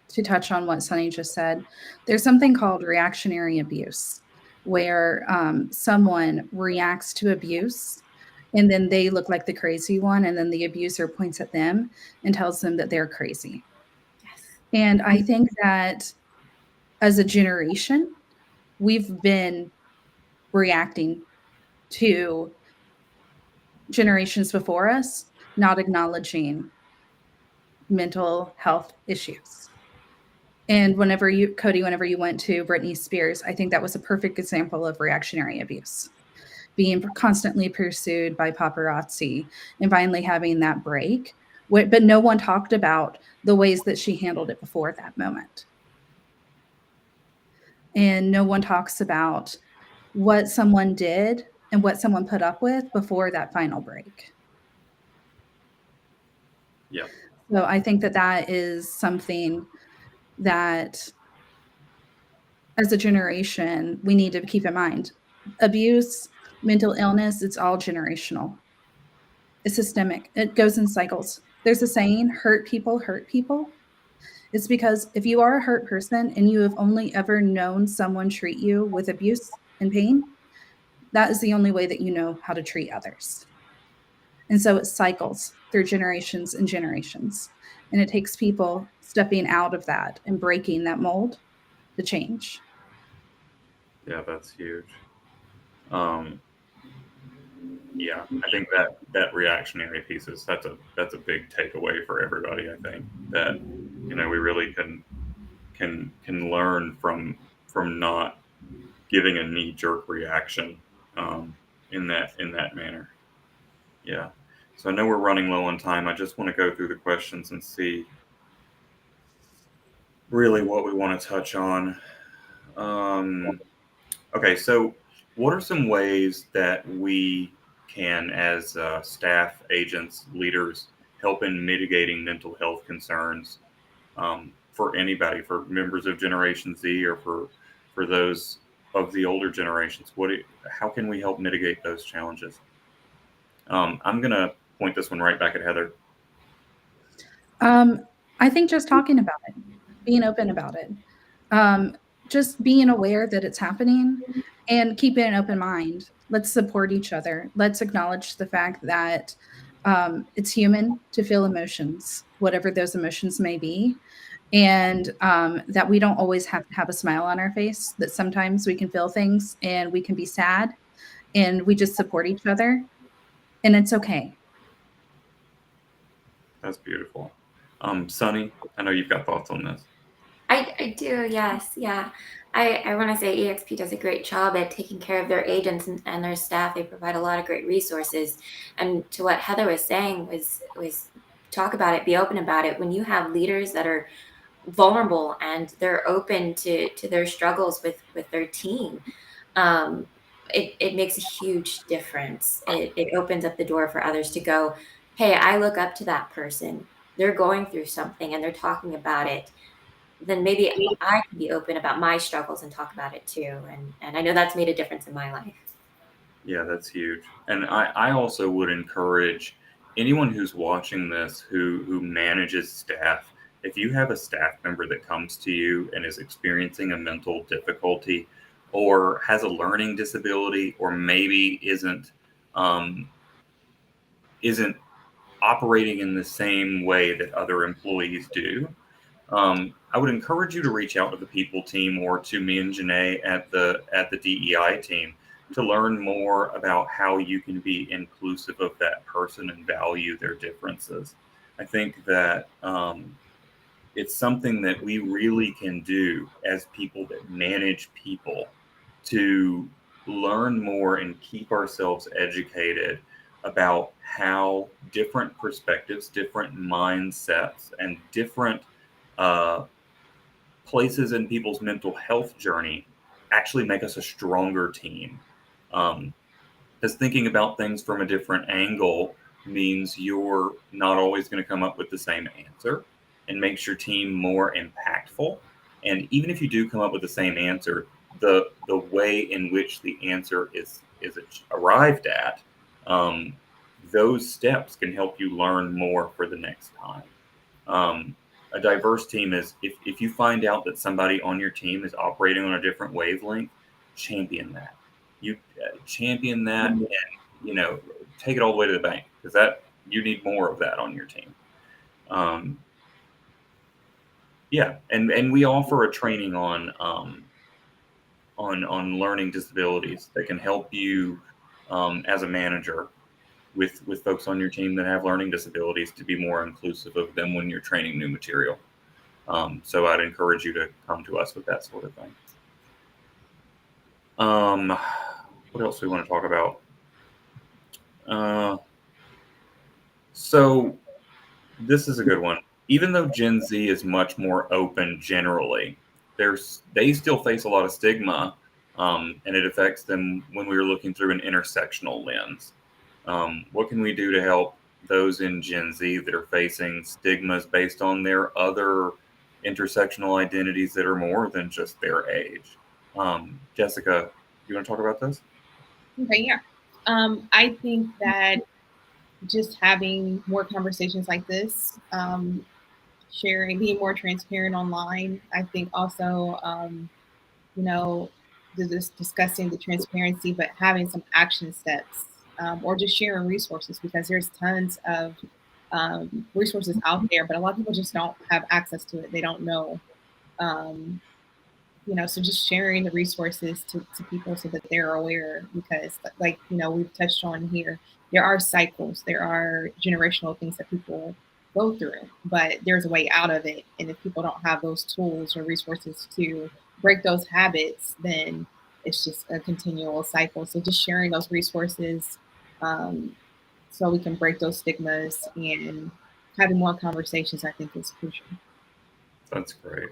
[SPEAKER 3] to touch on what Sunny just said. There's something called reactionary abuse, where someone reacts to abuse and then they look like the crazy one, and then the abuser points at them and tells them that they're crazy.
[SPEAKER 5] Yes.
[SPEAKER 3] And I think that as a generation, we've been reacting to generations before us, not acknowledging mental health issues. And whenever you went to Britney Spears, I think that was a perfect example of reactionary abuse, being constantly pursued by paparazzi and finally having that break. But no one talked about the ways that she handled it before that moment. And no one talks about what someone did and what someone put up with before that final break.
[SPEAKER 1] Yeah.
[SPEAKER 3] So I think that is something that, as a generation, we need to keep in mind. Abuse, mental illness, it's all generational. It's systemic. It goes in cycles. There's a saying, hurt people hurt people. It's because if you are a hurt person and you have only ever known someone treat you with abuse and pain, that is the only way that you know how to treat others. And so it cycles through generations and generations. And it takes people stepping out of that and breaking that mold to change.
[SPEAKER 1] Yeah, that's huge. Yeah, I think that reactionary piece that's a big takeaway for everybody. I think that we really can learn from not giving a knee jerk reaction in that manner. Yeah. So I know we're running low on time. I just want to go through the questions and see really what we want to touch on. Okay, so what are some ways that we can, as staff, agents, leaders, help in mitigating mental health concerns for anybody, for members of Generation Z, or for those of the older generations? How can we help mitigate those challenges? I'm going to point this one right back at Heather.
[SPEAKER 3] I think just talking about it, being open about it, just being aware that it's happening and keeping an open mind. Let's support each other. Let's acknowledge the fact that it's human to feel emotions, whatever those emotions may be, and that we don't always have to have a smile on our face, that sometimes we can feel things and we can be sad, and we just support each other, and it's okay.
[SPEAKER 1] That's beautiful. Sunny, I know you've got thoughts on this.
[SPEAKER 5] I do, yes, yeah. I want to say EXP does a great job at taking care of their agents and their staff. They provide a lot of great resources. And to what Heather was saying was talk about it, be open about it. When you have leaders that are vulnerable and they're open to their struggles with their team, it makes a huge difference. It opens up the door for others to go, hey, I look up to that person. They're going through something and they're talking about it. Then maybe I can be open about my struggles and talk about it too. And I know that's made a difference in my life.
[SPEAKER 1] Yeah, that's huge. And I also would encourage anyone who's watching this who manages staff, if you have a staff member that comes to you and is experiencing a mental difficulty or has a learning disability or maybe isn't operating in the same way that other employees do, I would encourage you to reach out to the people team or to me and Janae at the DEI team to learn more about how you can be inclusive of that person and value their differences. I think that it's something that we really can do as people that manage people to learn more and keep ourselves educated about how different perspectives, different mindsets, and different uh, places in people's mental health journey actually make us a stronger team. Because thinking about things from a different angle means you're not always going to come up with the same answer and makes your team more impactful. And even if you do come up with the same answer, the way in which the answer is arrived at, um, those steps can help you learn more for the next time. A diverse team is if you find out that somebody on your team is operating on a different wavelength, champion that. You champion that, and take it all the way to the bank, because that you need more of that on your team. Yeah, and we offer a training on learning disabilities that can help you as a manager with folks on your team that have learning disabilities to be more inclusive of them when you're training new material. So I'd encourage you to come to us with that sort of thing. What else do we want to talk about? So this is a good one. Even though Gen Z is much more open generally, they still face a lot of stigma, and it affects them when we were looking through an intersectional lens. What can we do to help those in Gen Z that are facing stigmas based on their other intersectional identities that are more than just their age? Jessica, you want to talk about this?
[SPEAKER 4] Okay, yeah. I think that just having more conversations like this, sharing, being more transparent online. I think also, you know, discussing the transparency, but having some action steps, or just sharing resources, because there's tons of resources out there, but a lot of people just don't have access to it. They don't know. Um, so just sharing the resources to people so that they're aware, because like, we've touched on here, there are cycles, there are generational things that people go through, but there's a way out of it. And if people don't have those tools or resources to break those habits, then it's just a continual cycle. So just sharing those resources, so we can break those stigmas, and having more conversations, I think, is crucial.
[SPEAKER 1] That's great.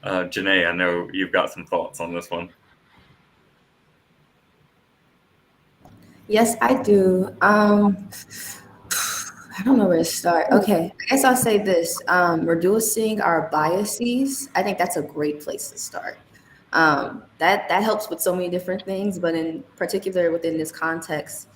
[SPEAKER 1] Janae, I know you've got some thoughts on this one.
[SPEAKER 2] Yes, I do. I don't know where to start. Okay, I guess I'll say this. Reducing our biases. I think that's a great place to start. That helps with so many different things, but in particular within this context,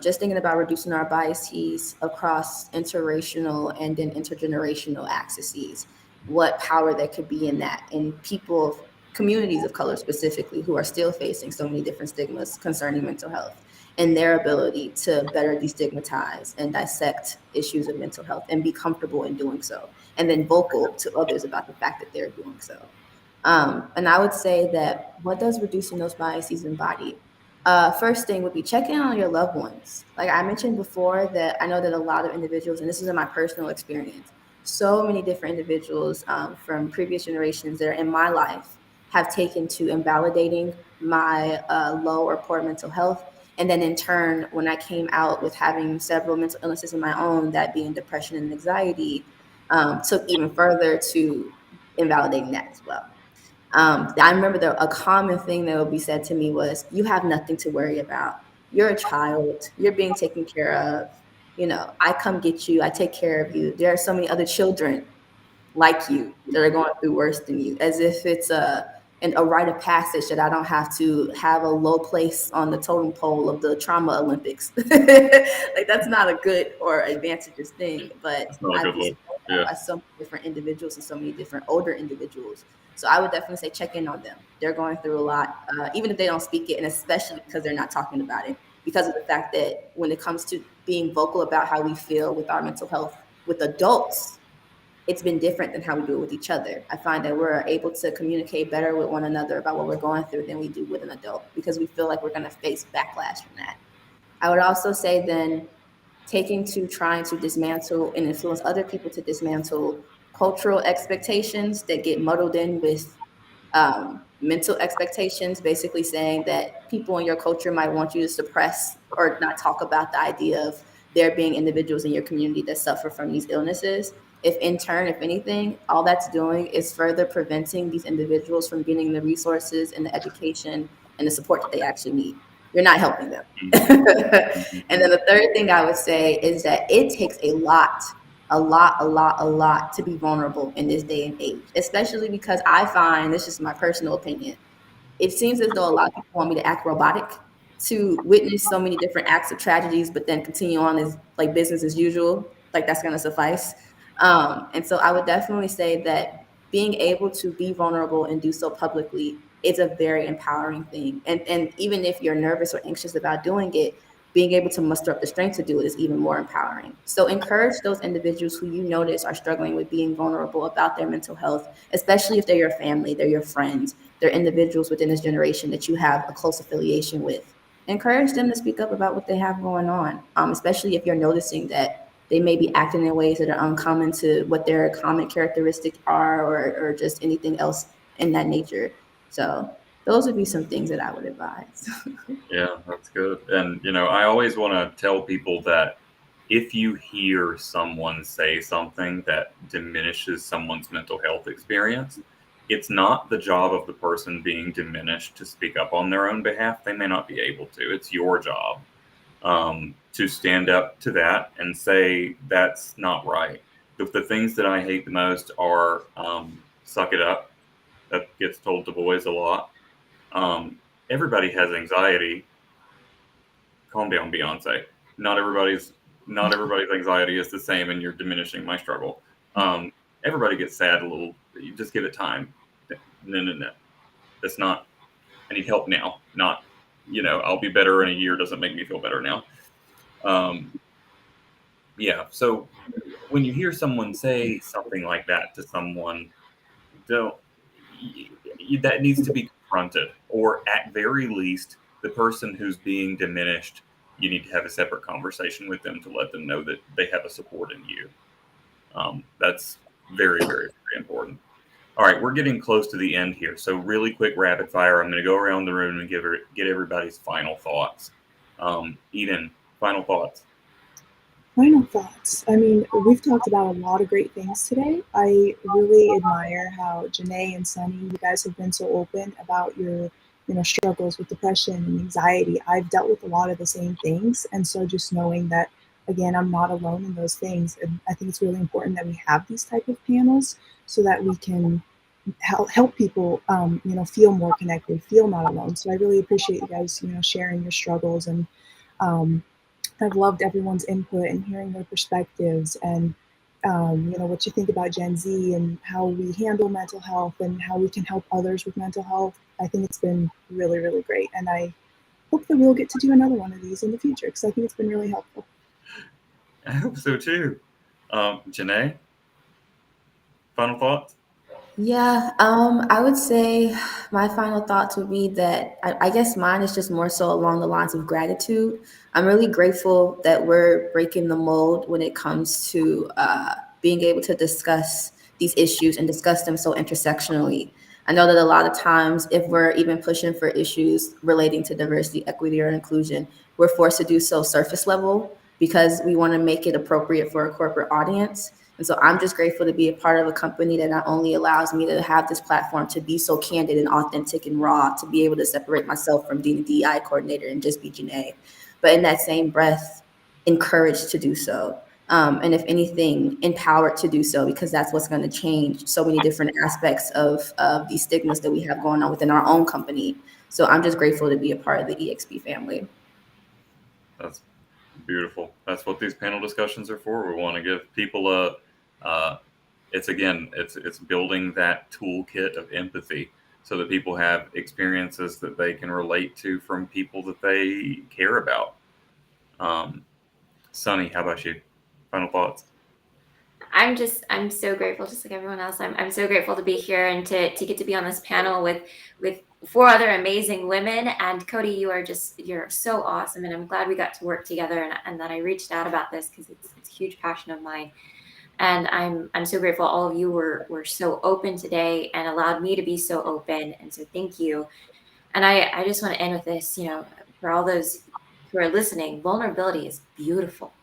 [SPEAKER 2] just thinking about reducing our biases across interracial and then intergenerational axes, what power there could be in that, in people, communities of color specifically, who are still facing so many different stigmas concerning mental health, and their ability to better destigmatize and dissect issues of mental health and be comfortable in doing so, and then vocal to others about the fact that they're doing so. And I would say that what does reducing those biases embody? First thing would be checking on your loved ones. Like I mentioned before, that I know that a lot of individuals, and this is in my personal experience, so many different individuals from previous generations that are in my life have taken to invalidating my low or poor mental health. And then in turn, when I came out with having several mental illnesses of my own, that being depression and anxiety, took even further to invalidating that as well. I remember a common thing that would be said to me was, "You have nothing to worry about. You're a child. You're being taken care of. You know, I come get you. I take care of you. There are so many other children like you that are going through worse than you," as if it's a rite of passage that I don't have to have a low place on the totem pole of the trauma Olympics. Like that's not a good or advantageous thing, but
[SPEAKER 1] That's not a
[SPEAKER 2] I've
[SPEAKER 1] good
[SPEAKER 2] been
[SPEAKER 1] look.
[SPEAKER 2] surrounded
[SPEAKER 1] Yeah.
[SPEAKER 2] by so many different individuals and so many different older individuals. So I would definitely say check in on them. They're going through a lot, even if they don't speak it, and especially because they're not talking about it, because of the fact that when it comes to being vocal about how we feel with our mental health with adults, it's been different than how we do it with each other. I find that we're able to communicate better with one another about what we're going through than we do with an adult, because we feel like we're going to face backlash from that. I would also say then taking to trying to dismantle and influence other people to dismantle cultural expectations that get muddled in with mental expectations, basically saying that people in your culture might want you to suppress or not talk about the idea of there being individuals in your community that suffer from these illnesses. If in turn, if anything, all that's doing is further preventing these individuals from getting the resources and the education and the support that they actually need. You're not helping them. And then the third thing I would say is that it takes a lot to be vulnerable in this day and age, especially because I find, this is just my personal opinion, it seems as though a lot of people want me to act robotic, to witness so many different acts of tragedies, but then continue on as like business as usual, like that's going to suffice. And so I would definitely say that being able to be vulnerable and do so publicly is a very empowering thing. And even if you're nervous or anxious about doing it, being able to muster up the strength to do it is even more empowering. So encourage those individuals who you notice are struggling with being vulnerable about their mental health, especially if they're your family, they're your friends, they're individuals within this generation that you have a close affiliation with. Encourage them to speak up about what they have going on, especially if you're noticing that they may be acting in ways that are uncommon to what their common characteristics are, or just anything else in that nature. So those would be some things that I would advise.
[SPEAKER 1] Yeah, that's good. And, I always want to tell people that if you hear someone say something that diminishes someone's mental health experience, it's not the job of the person being diminished to speak up on their own behalf. They may not be able to. It's your job to stand up to that and say, that's not right. The things that I hate the most are suck it up. That gets told to boys a lot. Everybody has anxiety. Calm down, Beyonce. Not everybody's not everybody's anxiety is the same, and you're diminishing my struggle. Everybody gets sad a little. You just give it time. No. That's not. I need help now. Not. I'll be better in a year doesn't make me feel better now. Yeah. So when you hear someone say something like that to someone, don't. That needs to be confronted, or at very least, the person who's being diminished, you need to have a separate conversation with them to let them know that they have a support in you. That's very, very, very important. All right, we're getting close to the end here, so really quick rapid fire. I'm going to go around the room and get everybody's final thoughts. Eden, final thoughts.
[SPEAKER 6] Final thoughts. I mean, we've talked about a lot of great things today. I really admire how Janae and Sunny, you guys have been so open about your, struggles with depression and anxiety. I've dealt with a lot of the same things, and so just knowing that, again, I'm not alone in those things. And I think it's really important that we have these type of panels so that we can, help people, feel more connected, feel not alone. So I really appreciate you guys, sharing your struggles, and I've loved everyone's input and hearing their perspectives, and what you think about Gen Z and how we handle mental health and how we can help others with mental health. I think it's been really, really great, and I hope that we'll get to do another one of these in the future, because I think it's been really helpful.
[SPEAKER 1] I hope so too. Janae, final thoughts?
[SPEAKER 2] Yeah, I would say my final thoughts would be that I guess mine is just more so along the lines of gratitude. I'm really grateful that we're breaking the mold when it comes to being able to discuss these issues and discuss them so intersectionally. I know that a lot of times, if we're even pushing for issues relating to diversity, equity, or inclusion, we're forced to do so surface level because we want to make it appropriate for a corporate audience. And so I'm just grateful to be a part of a company that not only allows me to have this platform to be so candid and authentic and raw, to be able to separate myself from being a DEI coordinator and just be Janae, but in that same breath, encouraged to do so. And if anything, empowered to do so, because that's what's going to change so many different aspects of these stigmas that we have going on within our own company. So I'm just grateful to be a part of the EXP family.
[SPEAKER 1] That's beautiful. That's what these panel discussions are for. We want to give people it's building that toolkit of empathy so that people have experiences that they can relate to from people that they care about. Sunny, how about you? Final thoughts?
[SPEAKER 5] I'm so grateful, just like everyone else. I'm so grateful to be here and to get to be on this panel with 4 other amazing women. And Cody, you're so awesome, and I'm glad we got to work together, and that I reached out about this because it's a huge passion of mine. And I'm so grateful all of you were so open today and allowed me to be so open. And so thank you. And I just want to end with this, for all those who are listening, vulnerability is beautiful.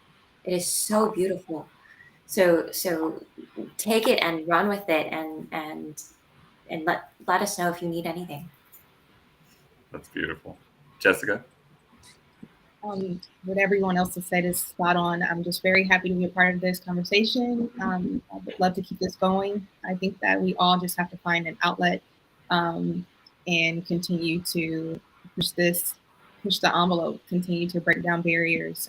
[SPEAKER 5] It is so beautiful. So take it and run with it, and let us know if you need anything.
[SPEAKER 1] That's beautiful. Jessica?
[SPEAKER 4] What everyone else has said is spot on. I'm just very happy to be a part of this conversation. I would love to keep this going. I think that we all just have to find an outlet and continue to push the envelope, continue to break down barriers,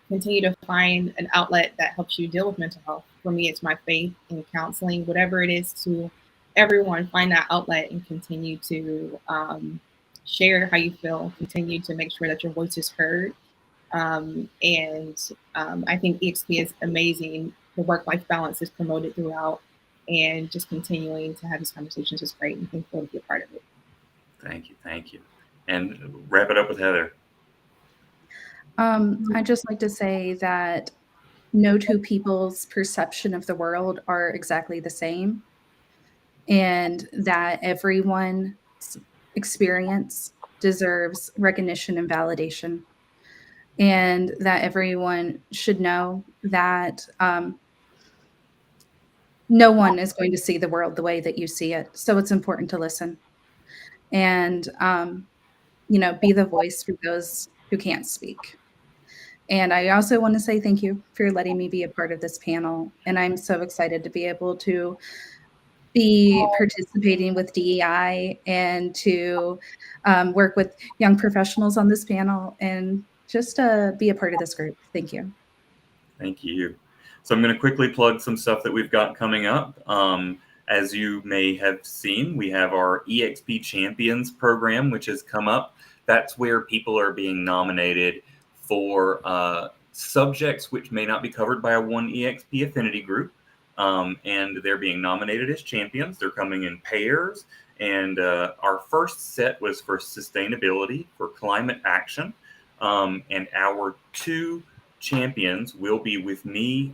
[SPEAKER 4] continue to find an outlet that helps you deal with mental health. For me, it's my faith in counseling, whatever it is, to everyone, find that outlet and continue to share how you feel, continue to make sure that your voice is heard. I think EXP is amazing. The work-life balance is promoted throughout, and just continuing to have these conversations is great, and thankful to be a part of it.
[SPEAKER 1] Thank you. And wrap it up with Heather.
[SPEAKER 3] I'd just like to say that no two people's perception of the world are exactly the same, and that everyone's experience deserves recognition and validation, and that everyone should know that no one is going to see the world the way that you see it. So it's important to listen and, be the voice for those who can't speak. And I also want to say thank you for letting me be a part of this panel. And I'm so excited to be able to be participating with DEI and to work with young professionals on this panel and just be a part of this group. Thank you.
[SPEAKER 1] Thank you. So I'm going to quickly plug some stuff that we've got coming up. As you may have seen, we have our EXP Champions program, which has come up. That's where people are being nominated for subjects which may not be covered by a one EXP affinity group. And they're being nominated as champions. They're coming in pairs. And our first set was for sustainability, for climate action. And our 2 champions will be with me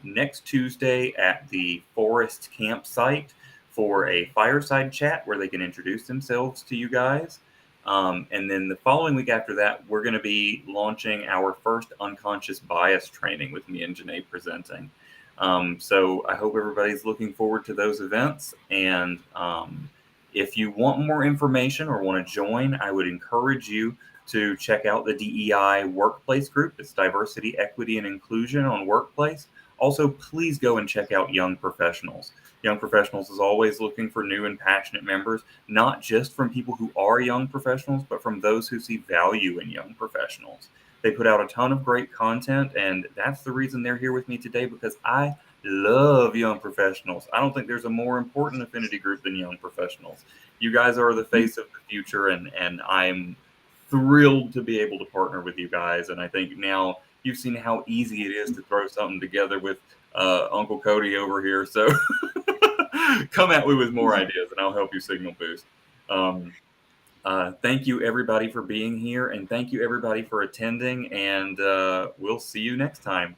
[SPEAKER 1] next Tuesday at the Forest campsite for a fireside chat where they can introduce themselves to you guys. And then the following week after that, we're going to be launching our first unconscious bias training with me and Janae presenting. So I hope everybody's looking forward to those events. And if you want more information or want to join, I would encourage you to check out the DEI Workplace group. It's Diversity, Equity, and Inclusion on Workplace. Also, please go and check out Young Professionals. Young Professionals is always looking for new and passionate members, not just from people who are young professionals, but from those who see value in young professionals. They put out a ton of great content, and that's the reason they're here with me today, because I love young professionals. I don't think there's a more important affinity group than young professionals. You guys are the face of the future, and I'm thrilled to be able to partner with you guys. And I think now you've seen how easy it is to throw something together with Uncle Cody over here. So come at me with more ideas and I'll help you signal boost. Thank you everybody for being here, and thank you everybody for attending, and we'll see you next time.